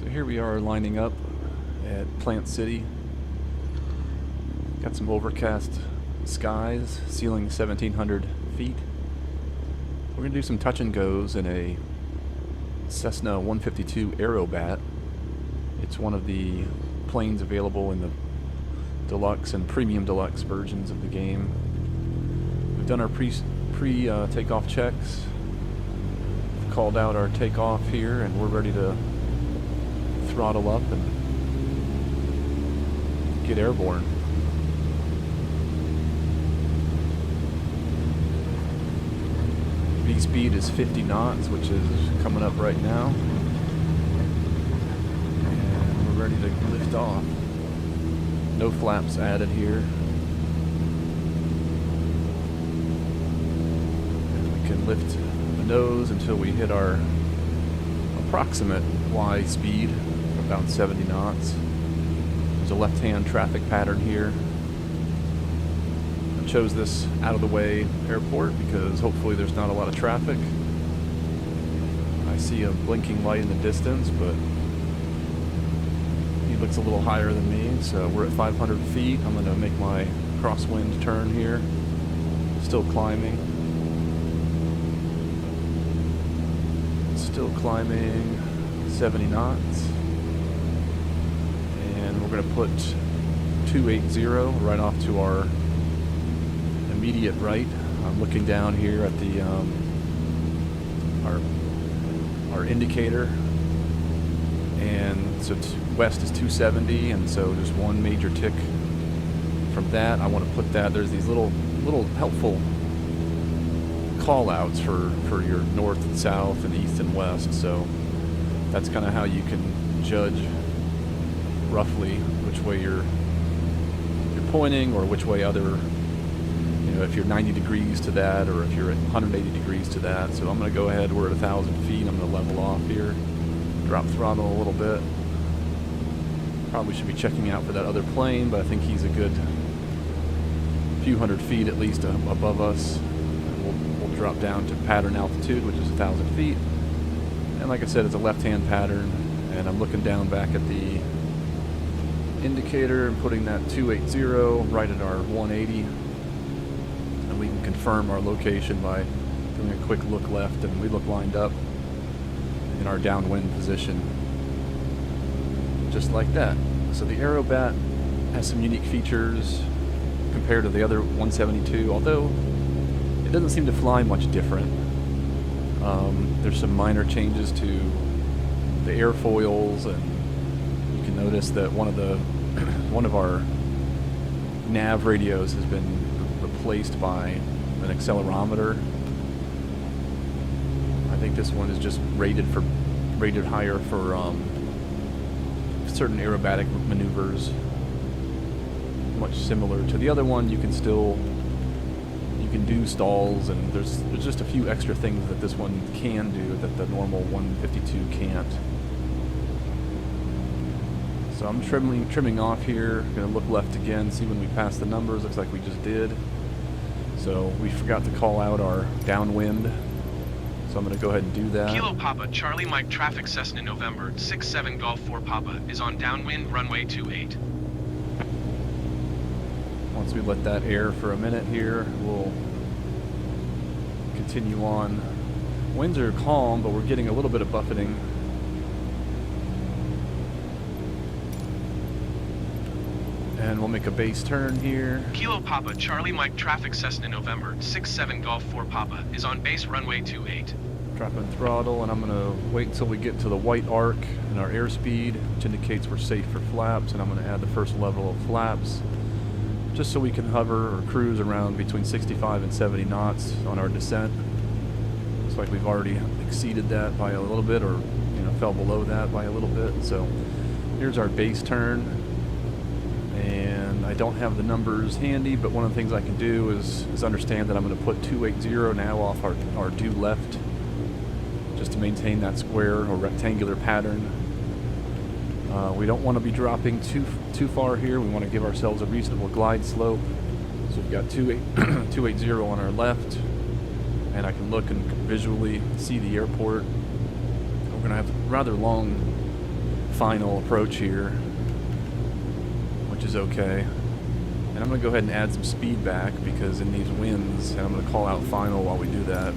So here we are lining up at Plant City. Got some overcast skies, ceiling 1,700 feet. We're going to do some touch and goes in a Cessna 152 Aerobat. It's one of the planes available in the Deluxe and Premium Deluxe versions of the game. We've done our pre-takeoff checks. We've called out our takeoff here, and we're ready to throttle up and get airborne. V speed is 50 knots, which is coming up right now. And we're ready to lift off. No flaps added here. And we can lift the nose until we hit our approximate Y speed, about 70 knots. There's a left-hand traffic pattern here. I chose this out-of-the-way airport because hopefully there's not a lot of traffic. I see a blinking light in the distance, but he looks a little higher than me, so we're at 500 feet. I'm going to make my crosswind turn here. Still climbing. Still climbing 70 knots. And we're going to put 280 right off to our immediate right. I'm looking down here at the our indicator, and so west is 270, and so just one major tick from that. I want to put that. There's these little helpful call outs for your north and south and east and west, so that's kind of how you can judge roughly which way you're pointing, or which way other, if you're 90 degrees to that, or if you're at 180 degrees to that. So I'm going to go ahead. We're at 1,000 feet. I'm going to level off here, drop throttle a little bit. Probably should be checking out for that other plane, but I think he's a good few hundred feet at least above us. We'll drop down to pattern altitude, which is 1,000 feet. And like I said, it's a left-hand pattern, and I'm looking down back at the indicator and putting that 280 right at our 180. We can confirm our location by doing a quick look left, and we look lined up in our downwind position, just like that. So the Aerobat has some unique features compared to the other 172, although it doesn't seem to fly much different. There's some minor changes to the airfoils, and you can notice that one of our nav radios has been replaced by an accelerometer. I think this one is just rated higher for certain aerobatic maneuvers, much similar to the other one. You can do stalls, and there's just a few extra things that this one can do that the normal 152 can't. So I'm trimming off here. Gonna look left again, see when we pass the numbers. Looks like we just did. So we forgot to call out our downwind. So I'm gonna go ahead and do that. Kilo Papa, Charlie Mike traffic Cessna November, 67 Golf 4 Papa is on downwind runway 28. Once we let that air for a minute here, we'll continue on. Winds are calm, but we're getting a little bit of buffeting. And we'll make a base turn here. Kilo Papa, Charlie Mike traffic Cessna November, 67 Golf 4 Papa is on base runway 28. Dropping throttle, and I'm going to wait until we get to the white arc in our airspeed, which indicates we're safe for flaps, and I'm going to add the first level of flaps, just so we can hover or cruise around between 65 and 70 knots on our descent. Looks like we've already exceeded that by a little bit, or fell below that by a little bit. So here's our base turn, and I don't have the numbers handy, but one of the things I can do is understand that I'm going to put 280 now off our due left, just to maintain that square or rectangular pattern. We don't want to be dropping too far here. We want to give ourselves a reasonable glide slope. So we've got 280 on our left, and I can look and visually see the airport. We're going to have rather long final approach here, which is okay. And I'm going to go ahead and add some speed back because in these winds, and I'm going to call out final while we do that.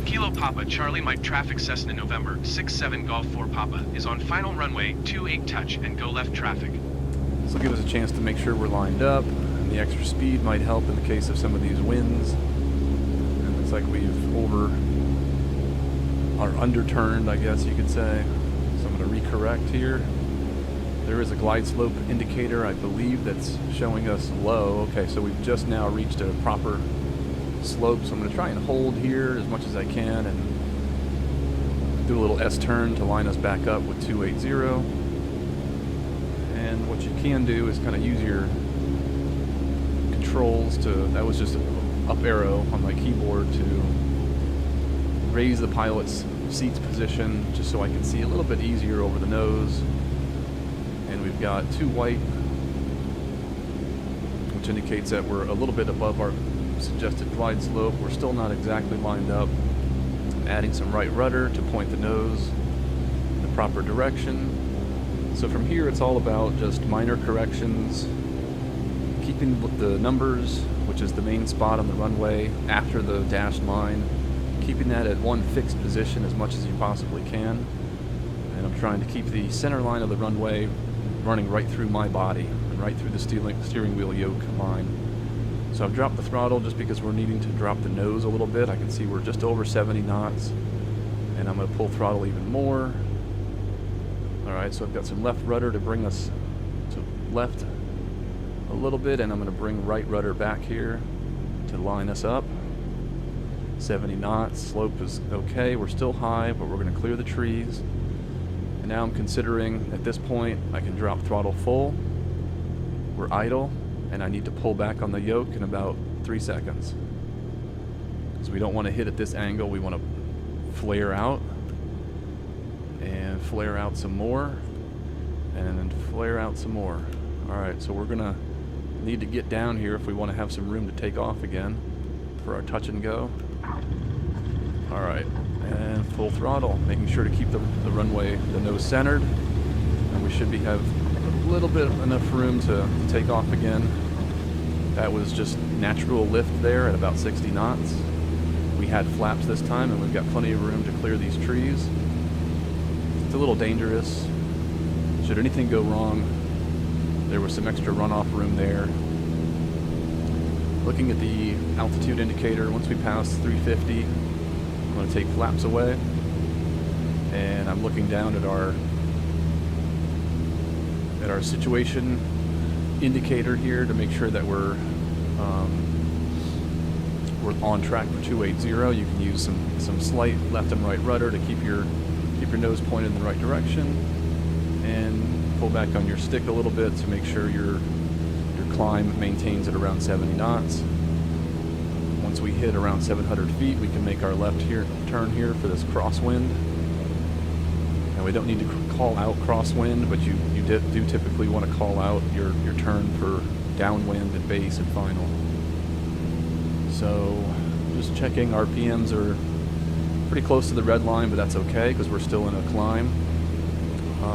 Kilo Papa, Charlie Mike traffic Cessna November, 67 Golf 4 Papa is on final runway 28 touch and go left traffic. This will give us a chance to make sure we're lined up, and the extra speed might help in the case of some of these winds. And it looks like we've underturned, I guess you could say. So I'm going to recorrect here. There is a glide slope indicator, I believe, that's showing us low. Okay, so we've just now reached a proper slope, so I'm going to try and hold here as much as I can and do a little S-turn to line us back up with 280. And what you can do is kind of use your controls to, that was just an up arrow on my keyboard, to raise the pilot's seat's position just so I can see a little bit easier over the nose. And we've got 2 white, which indicates that we're a little bit above our suggested glide slope. We're still not exactly lined up. I'm adding some right rudder to point the nose in the proper direction. So from here it's all about just minor corrections, keeping the numbers, which is the main spot on the runway after the dashed line, keeping that at one fixed position as much as you possibly can. And I'm trying to keep the center line of the runway running right through my body and right through the steering wheel yoke line. So I've dropped the throttle just because we're needing to drop the nose a little bit. I can see we're just over 70 knots, and I'm going to pull throttle even more. Alright, so I've got some left rudder to bring us to left a little bit, and I'm going to bring right rudder back here to line us up. 70 knots, slope is okay, we're still high, but we're going to clear the trees. And now I'm considering, at this point, I can drop throttle full. We're idle, and I need to pull back on the yoke in about 3 seconds. Because we don't want to hit at this angle, we want to flare out. And flare out some more. And then flare out some more. Alright, so we're going to need to get down here if we want to have some room to take off again for our touch and go. Alright, and full throttle, making sure to keep the runway, the nose centered. And we should have a little bit enough room to take off again. That was just natural lift there at about 60 knots. We had flaps this time, and we've got plenty of room to clear these trees. It's a little dangerous. Should anything go wrong, there was some extra runoff room there. Looking at the altitude indicator, once we pass 350, I'm going to take flaps away. And I'm looking down at our situation indicator here to make sure that we're on track for 280. You can use some slight left and right rudder to keep your nose pointed in the right direction, and pull back on your stick a little bit to make sure your climb maintains at around 70 knots. Once we hit around 700 feet, we can make our left turn here for this crosswind. And we don't need to call out crosswind, but you do typically want to call out your turn for downwind and base and final. So just checking, RPMs are pretty close to the red line, but that's okay because we're still in a climb.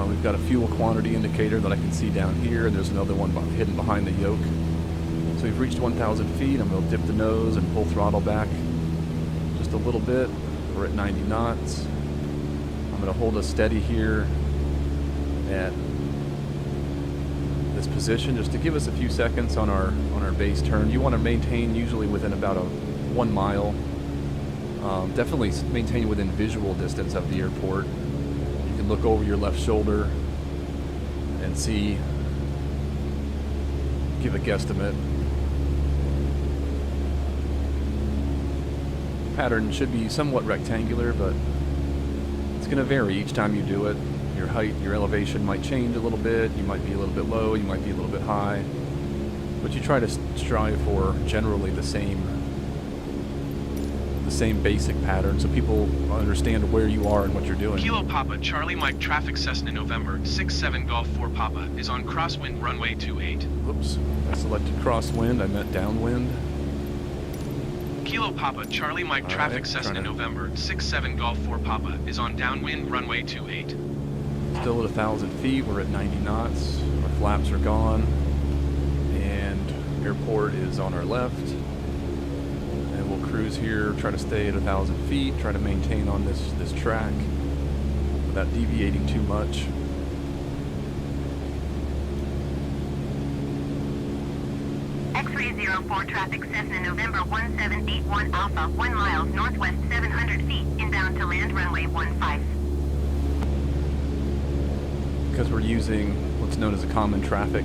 We've got a fuel quantity indicator that I can see down here, and there's another one hidden behind the yoke. So we've reached 1,000 feet. I'm going to dip the nose and pull throttle back just a little bit. We're at 90 knots. I'm going to hold us steady here at this position just to give us a few seconds on our base turn. You want to maintain usually within about 1 mile. Definitely maintain within visual distance of the airport. You can look over your left shoulder and see, give a guesstimate. Pattern should be somewhat rectangular, but it's going to vary each time you do it. Your height, your elevation might change a little bit. You might be a little bit low, you might be a little bit high, but you try to strive for generally the same basic pattern so people understand where you are and what you're doing. Kilo Papa, Charlie Mike traffic Cessna November, 67 Golf 4 Papa is on crosswind runway 28. Oops, I selected crosswind, I meant downwind. Kilo Papa, Charlie Mike, All traffic right, Cessna trying to- November, 67 Golf 4 Papa, is on downwind runway 28. Still at 1,000 feet. We're at 90 knots. Our flaps are gone, and airport is on our left. And we'll cruise here, try to stay at 1,000 feet, try to maintain on this track without deviating too much. X-ray 04 traffic Cessna November 1781 Alpha, 1 miles northwest 700 feet, inbound to land runway 15. Because we're using what's known as a common traffic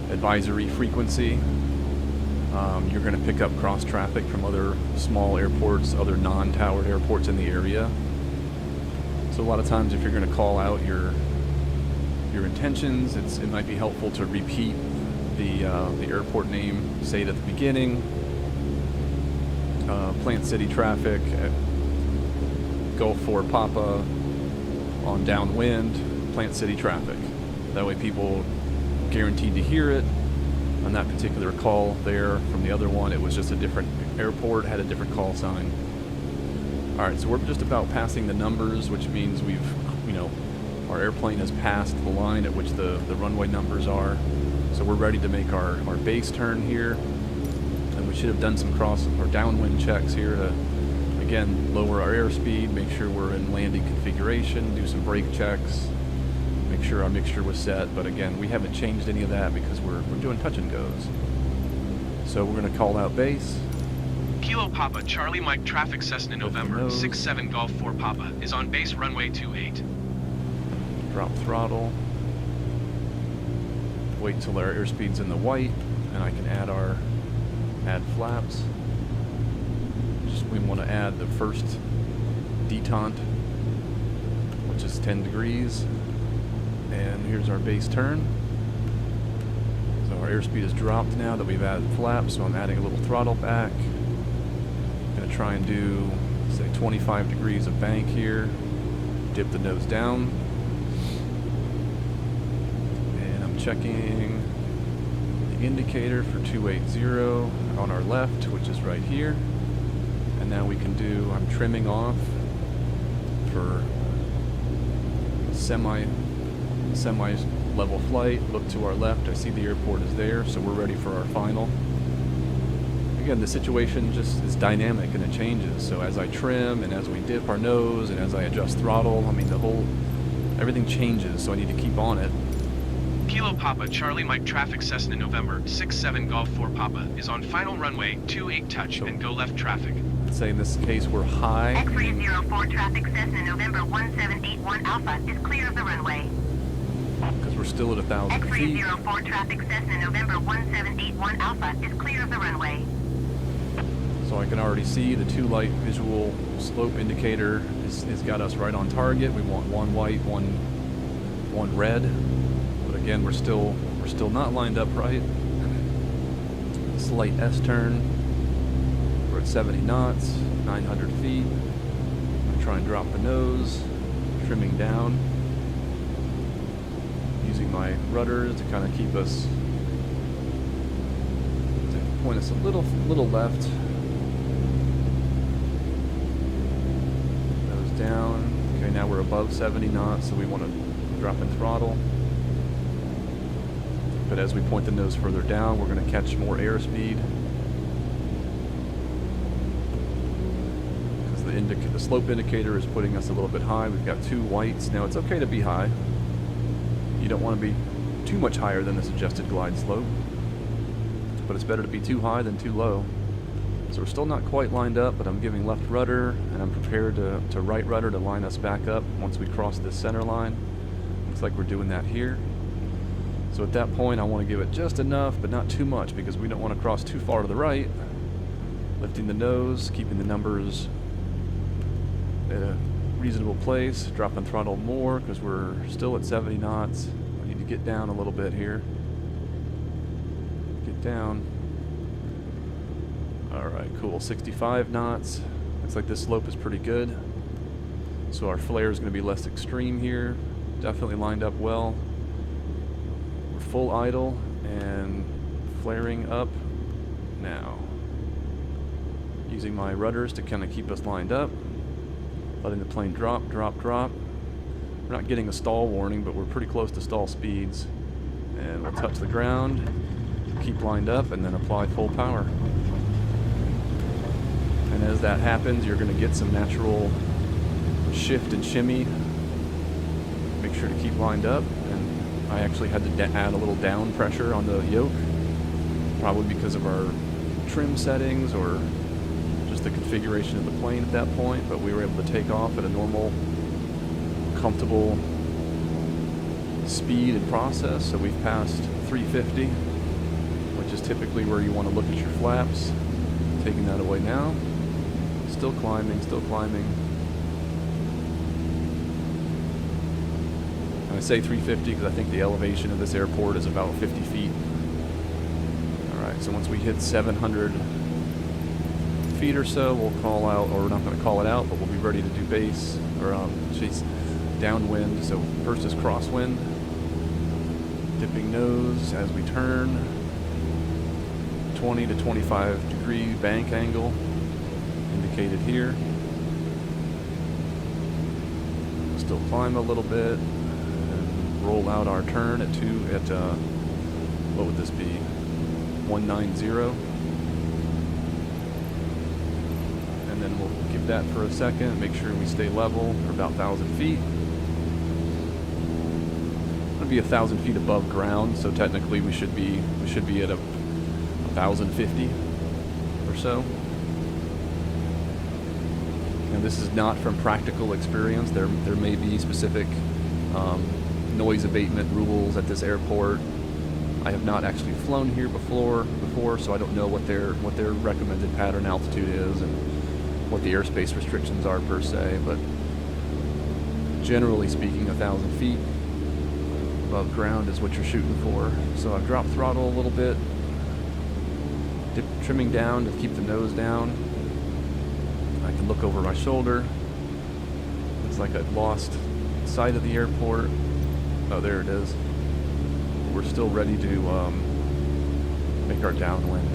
advisory frequency, you're going to pick up cross traffic from other small airports, other non-towered airports in the area. So a lot of times if you're going to call out your intentions, it might be helpful to repeat the airport name, say it at the beginning. Plant City traffic at Gulf 4 Papa on downwind, Plant City traffic. That way people guaranteed to hear it. On that particular call there from the other one, it was just a different airport, had a different call sign. Alright, so we're just about passing the numbers, which means our airplane has passed the line at which the runway numbers are. So we're ready to make our base turn here. And we should have done some cross or downwind checks here to, again, lower our airspeed, make sure we're in landing configuration, do some brake checks, make sure our mixture was set. But again, we haven't changed any of that because we're doing touch and goes. So we're going to call out base. Kilo Papa, Charlie Mike, traffic Cessna November, nose. 67 Golf 4 Papa, is on base runway 28. Drop throttle. Wait until our airspeed's in the white, and I can add flaps. We want to add the first detente, which is 10 degrees. And here's our base turn. So our airspeed is dropped now that we've added flaps, so I'm adding a little throttle back. Gonna try and do, say, 25 degrees of bank here. Dip the nose down. And I'm checking the indicator for 280 on our left, which is right here. And now we can do, I'm trimming off for semi level flight. Look to our left, I see the airport is there, so we're ready for our final. Again, the situation just is dynamic and it changes. So as I trim and as we dip our nose and as I adjust throttle, I mean everything changes, so I need to keep on it. Kilo Papa, Charlie Mike, traffic Cessna November, 67 Golf 4 Papa, is on final runway 28 touch and go left traffic. Let's say in this case we're high. X-ray 04 traffic Cessna November 1781 Alpha is clear of the runway. Because we're still at 1,000 X-ray feet. 04 traffic Cessna November 1781 Alpha is clear of the runway. So I can already see the 2 light visual slope indicator has got us right on target. We want one white, one red. But again, we're still not lined up right. Slight S turn. We're at 70 knots, 900 feet. I'm gonna try and drop the nose, trimming down. Using my rudders to kind of keep us, to point us a little left. Nose down. Okay, now we're above 70 knots, so we want to drop in throttle. But as we point the nose further down, we're going to catch more airspeed. Because the slope indicator is putting us a little bit high. We've got 2 whites. Now it's okay to be high. You don't want to be too much higher than this adjusted glide slope, but it's better to be too high than too low. So we're still not quite lined up, but I'm giving left rudder, and I'm prepared to right rudder to line us back up once we cross this center line. Looks like we're doing that here. So at that point, I want to give it just enough, but not too much, because we don't want to cross too far to the right. Lifting the nose, keeping the numbers at a reasonable place, dropping throttle more because we're still at 70 knots. I need to get down a little bit here. Get down. Alright, cool. 65 knots. Looks like this slope is pretty good. So our flare is going to be less extreme here. Definitely lined up well. We're full idle and flaring up now. Using my rudders to kind of keep us lined up. Letting the plane drop, drop, drop. We're not getting a stall warning, but we're pretty close to stall speeds. And we'll touch the ground, keep lined up, and then apply full power. And as that happens, you're going to get some natural shift and shimmy. Make sure to keep lined up. And I actually had to add a little down pressure on the yoke, probably because of our trim settings or just the configuration of the plane at that point, but we were able to take off at a normal, comfortable speed and process. So we've passed 350, which is typically where you want to look at your flaps. Taking that away now. Still climbing, still climbing. And I say 350 because I think the elevation of this airport is about 50 feet. Alright, so once we hit 700 feet or so, we'll call out, or we're not going to call it out, but we'll be ready to do base, or downwind. So first is crosswind. Dipping nose as we turn. 20 to 25 degree bank angle indicated here. Still climb a little bit and roll out our turn at what would this be? 190. And then we'll give that for a second, make sure we stay level for about 1,000 feet. It'll be 1,000 feet above ground, so technically we should be at a 1,050 or so. And this is not from practical experience. There may be specific noise abatement rules at this airport. I have not actually flown here before, so I don't know what their recommended pattern altitude is and what the airspace restrictions are per se. But generally speaking, 1,000 feet above ground is what you're shooting for. So I've dropped throttle a little bit. Trimming down to keep the nose down. I can look over my shoulder. Looks like I've lost sight of the airport. Oh, there it is. We're still ready to make our downwind.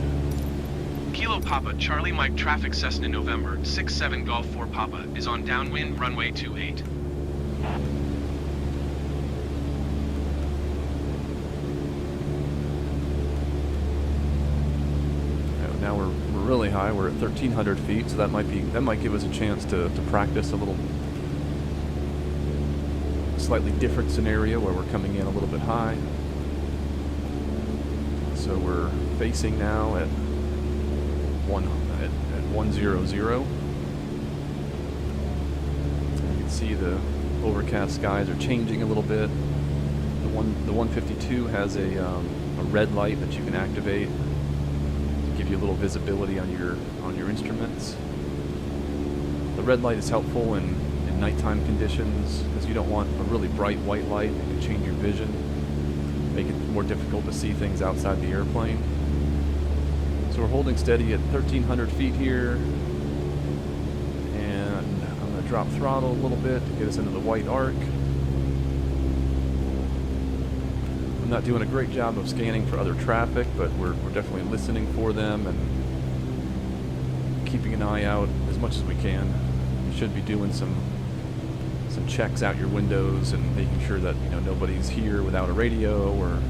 Kilo Papa, Charlie Mike traffic Cessna November, 67 Golf 4 Papa, is on downwind runway 28. Now we're really high. We're at 1,300 feet, so that might give us a chance to practice a little slightly different scenario where we're coming in a little bit high. So we're facing now at 100. You can see the overcast skies are changing a little bit. The 152 has a red light that you can activate. Give you a little visibility on your instruments. The red light is helpful in nighttime conditions because you don't want a really bright white light. It can change your vision, make it more difficult to see things outside the airplane. So we're holding steady at 1,300 feet here, and I'm going to drop throttle a little bit to get us into the white arc. I'm not doing a great job of scanning for other traffic, but we're definitely listening for them and keeping an eye out as much as we can. You should be doing some checks out your windows and making sure that nobody's here without a radio or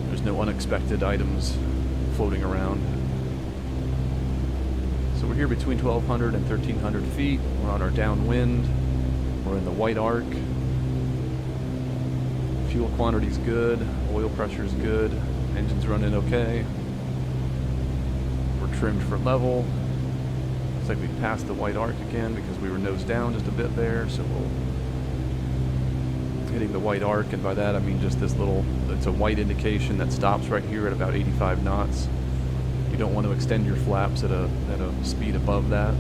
there's no unexpected items floating around. So we're here between 1,200 and 1,300 feet. We're on our downwind. We're in the white arc. Fuel quantity's good, oil pressure's good, engine's running okay. We're trimmed for level. Looks like we passed the white arc again because we were nose down just a bit there, so we'll hitting the white arc, and by that I mean just this little, it's a white indication that stops right here at about 85 knots. You don't want to extend your flaps at a speed above that.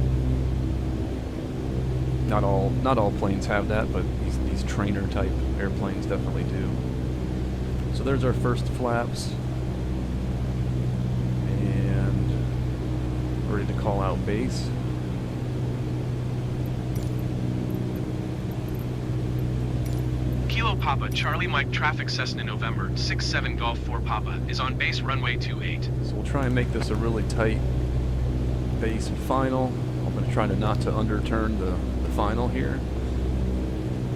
Not all planes have that, but these trainer type airplanes definitely do. So there's our first flaps, and ready to call out base. Kilo Papa, Charlie Mike traffic Cessna November, 67 Golf 4 Papa, is on base runway 28. So we'll try and make this a really tight base and final. I'm going to try not to underturn the final here.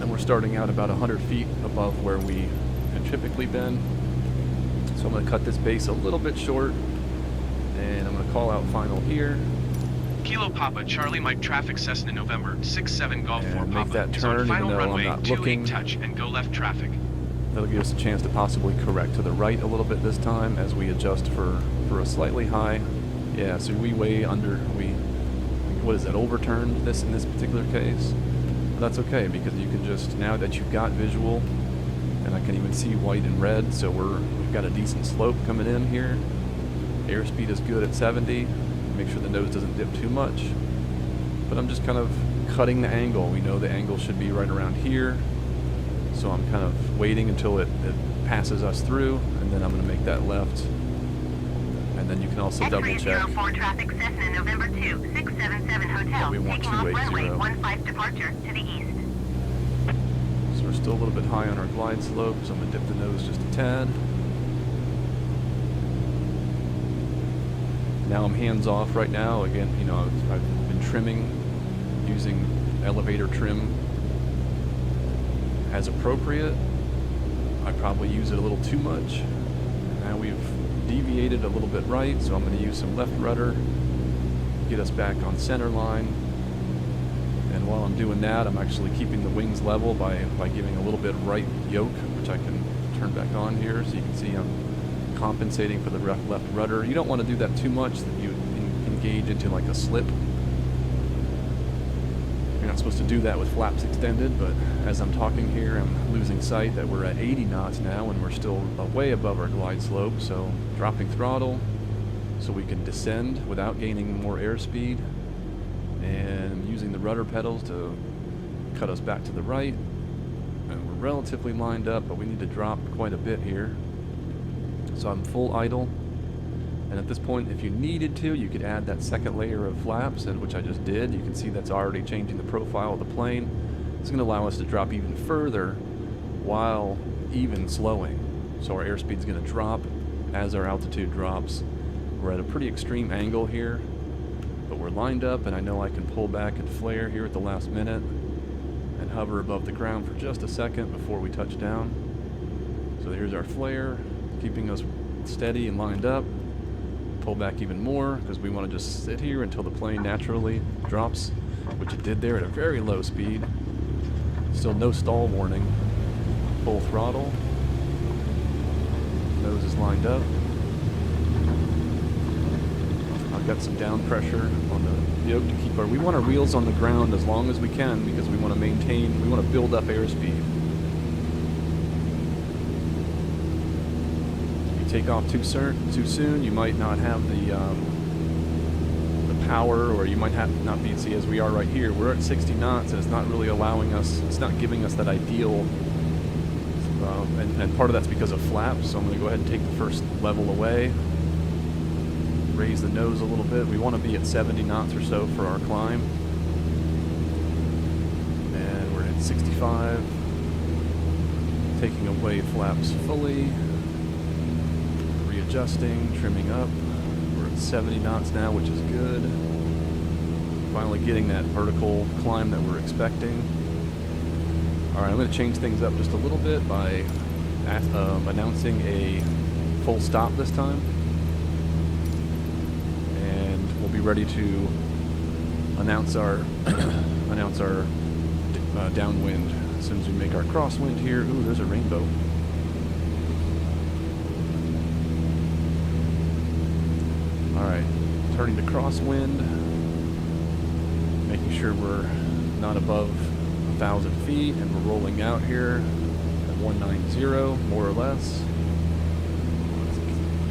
And we're starting out about 100 feet above where we had typically been. So I'm going to cut this base a little bit short, and I'm going to call out final here. Kilo Papa, Charlie Mike traffic Cessna November 67 Golf 4 And Papa make that is turn on even final though I'm runway not 28 looking. touch and go left traffic. That'll give us a chance to possibly correct to the right a little bit this time as we adjust for a slightly high. Yeah, so we way under, what is that, overturned this in this particular case? But that's okay, because you can just, now that you've got visual, and I can even see white and red, so we've got a decent slope coming in here. Airspeed is good at 70. Make sure the nose doesn't dip too much. But I'm just kind of cutting the angle. We know the angle should be right around here. So I'm kind of waiting until it passes us through, and then I'm going to make that left. And then you can also double check. X304 traffic Cessna November 2 677 Hotel. We want Taking off runway 280. 15 departure to the east. So we're still a little bit high on our glide slope, so I'm going to dip the nose just a tad. Now I'm hands off right now. Again, you know, I've been trimming using elevator trim as appropriate. I probably use it a little too much. Now we've deviated a little bit right, so I'm going to use some left rudder, get us back on center line. And while I'm doing that, I'm actually keeping the wings level by giving a little bit right yoke, which I can turn back on here, so you can see I'm compensating for the left rudder. You don't want to do that too much that you engage into like a slip. You're not supposed to do that with flaps extended, but as I'm talking here, I'm losing sight that we're at 80 knots now and we're still way above our glide slope, so dropping throttle so we can descend without gaining more airspeed, and using the rudder pedals to cut us back to the right. And we're relatively lined up, but we need to drop quite a bit here. So I'm full idle, and at this point, if you needed to, you could add that second layer of flaps, and which I just did. You can see that's already changing the profile of the plane. It's going to allow us to drop even further while even slowing. So our airspeed is going to drop as our altitude drops. We're at a pretty extreme angle here, but we're lined up, and I know I can pull back and flare here at the last minute and hover above the ground for just a second before we touch down. So here's our flare, keeping us steady and lined up. Pull back even more because we want to just sit here until the plane naturally drops, which it did there at a very low speed. Still no stall warning. Full throttle. Nose is lined up. I've got some down pressure on the yoke to keep we want our wheels on the ground as long as we can because we want to build up airspeed. Take off too soon, you might not have the power, or you might not be, see, as we are right here, we're at 60 knots and it's not really allowing us, it's not giving us that ideal, and part of that's because of flaps, so I'm going to go ahead and take the first level away, raise the nose a little bit. We want to be at 70 knots or so for our climb, and we're at 65, taking away flaps fully. Adjusting, trimming up. We're at 70 knots now, which is good. Finally getting that vertical climb that we're expecting. Alright, I'm going to change things up just a little bit by announcing a full stop this time. And we'll be ready to announce our downwind as soon as we make our crosswind here. Ooh, there's a rainbow. Alright, turning to crosswind, making sure we're not above 1,000 feet, and we're rolling out here at 190, more or less. Let's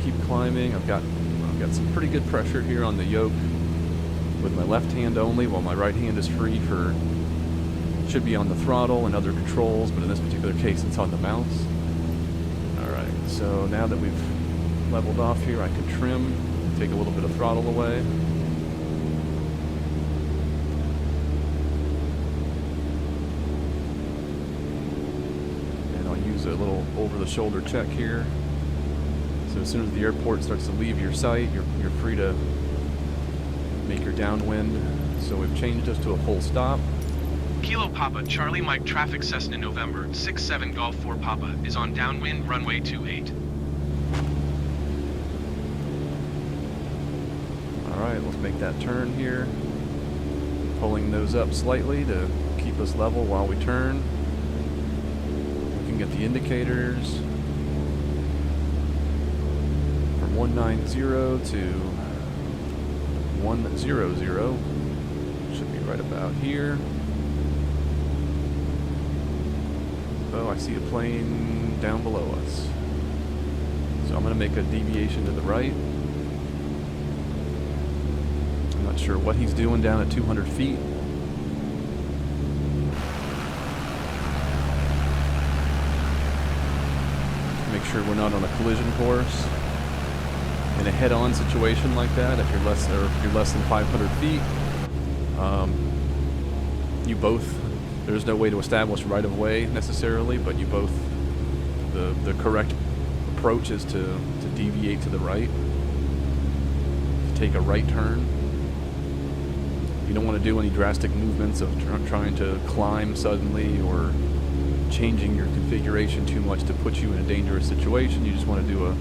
keep climbing. I've got some pretty good pressure here on the yoke with my left hand only, while my right hand is free for, should be on the throttle and other controls, but in this particular case it's on the mouse. Alright, so now that we've leveled off here, I can trim. Take a little bit of throttle away. And I'll use a little over-the-shoulder check here. So as soon as the airport starts to leave your sight, you're free to make your downwind. So we've changed us to a full stop. Kilo Papa, Charlie Mike traffic Cessna November 67 Golf 4 Papa is on downwind runway 28. Alright, let's make that turn here. Pulling those up slightly to keep us level while we turn. Looking at the indicators. From 190 to 100. Should be right about here. Oh, I see a plane down below us. So I'm going to make a deviation to the right. I'm not sure what he's doing down at 200 feet. Make sure we're not on a collision course. In a head-on situation like that, if you're less than 500 feet, you both. There's no way to establish right of way necessarily, but you both. The correct approach is to deviate to the right, to take a right turn. You don't want to do any drastic movements of trying to climb suddenly or changing your configuration too much to put you in a dangerous situation. You just want to do a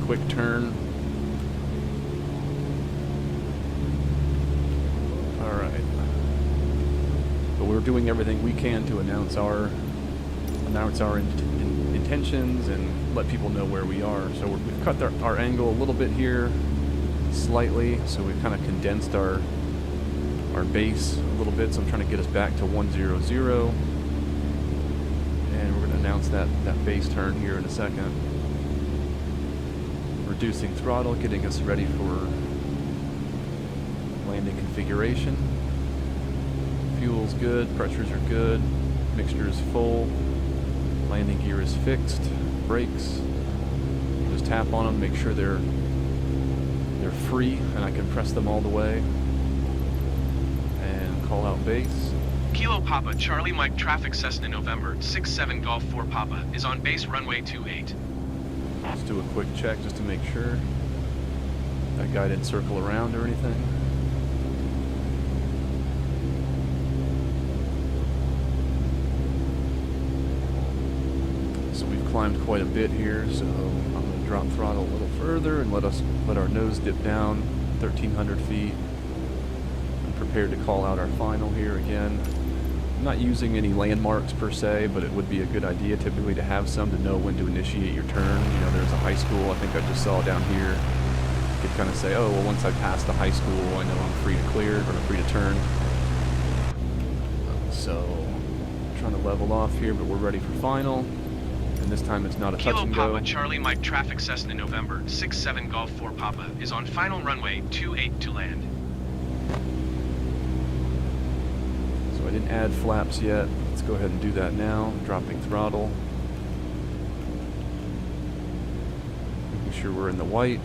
quick turn. Alright. But we're doing everything we can to announce our intentions and let people know where we are. So we've cut our angle a little bit here, slightly, so we've kind of condensed our base a little bit, so I'm trying to get us back to 100, and we're going to announce that base turn here in a second. Reducing throttle, getting us ready for landing configuration. Fuel's good, pressures are good, mixture is full, landing gear is fixed, brakes, just tap on them, make sure they're free, and I can press them all the way. Call out base. Kilo Papa, Charlie Mike traffic Cessna November 67 Golf 4 Papa is on base runway 28. Let's do a quick check just to make sure that guy didn't circle around or anything. So we've climbed quite a bit here, so I'm going to drop throttle a little further and let our nose dip down 1,300 feet. Prepared to call out our final here again. I'm not using any landmarks per se, but it would be a good idea typically to have some to know when to initiate your turn. You know, there's a high school I think I just saw down here. You could kind of say, oh, well, once I pass the high school, I know I'm free to clear, or I'm free to turn. So, trying to level off here, but we're ready for final. And this time it's not a touch Kilo and go. Papa, Charlie Mike traffic Cessna November 67 Golf 4 Papa is on final runway 28 to land. I didn't add flaps yet. Let's go ahead and do that now. Dropping throttle. Making sure we're in the white.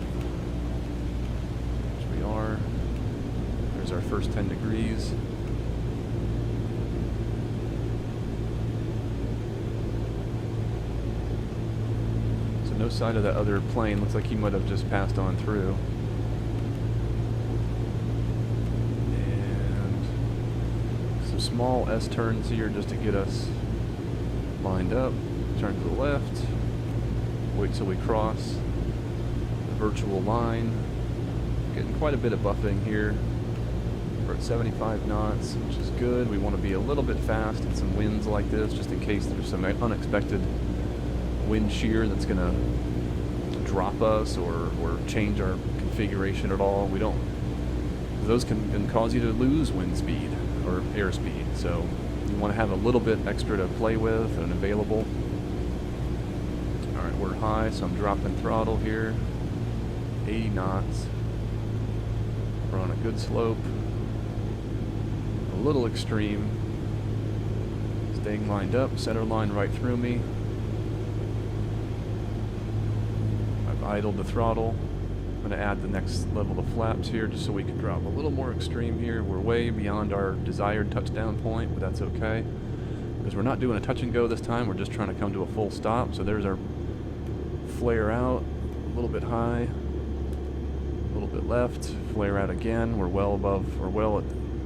Which we are. There's our first 10 degrees. So no sign of that other plane. Looks like he might have just passed on through. Small S turns here just to get us lined up. Turn to the left. Wait till we cross the virtual line. Getting quite a bit of buffing here. We're at 75 knots, which is good. We want to be a little bit fast in some winds like this, just in case there's some unexpected wind shear that's going to drop us or change our configuration at all. Those can cause you to lose wind speed or airspeed, so you want to have a little bit extra to play with and available. Alright, we're high, so I'm dropping throttle here. 80 knots. We're on a good slope. A little extreme. Staying lined up, center line right through me. I've idled the throttle. I'm going to add the next level of flaps here just so we can drop a little more extreme here. We're way beyond our desired touchdown point, but that's okay. Because we're not doing a touch and go this time, we're just trying to come to a full stop. So there's our flare out, a little bit high, a little bit left, flare out again. We're well above, or well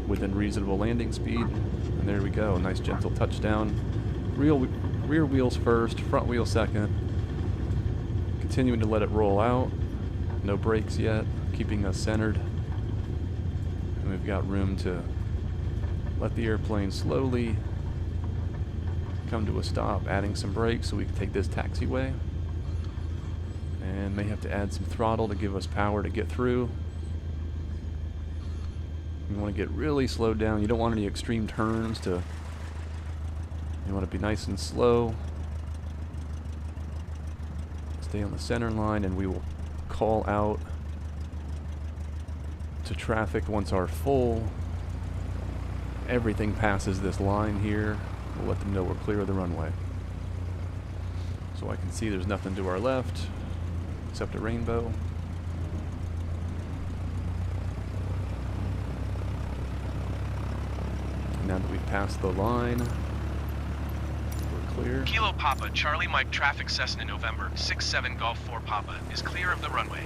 within reasonable landing speed. And there we go, nice gentle touchdown. Rear wheels first, front wheel second. Continuing to let it roll out. No brakes yet, keeping us centered. And we've got room to let the airplane slowly come to a stop, adding some brakes so we can take this taxiway. And may have to add some throttle to give us power to get through. You want to get really slowed down. You don't want any extreme turns to... You want to be nice and slow. Stay on the center line, and we will call out to traffic once our full everything passes this line here. We'll let them know we're clear of the runway. So I can see there's nothing to our left except a rainbow. Now that we've passed the line, we're clear. Kilo Papa, Charlie Mike traffic Cessna November 67 Golf 4 Papa is clear of the runway.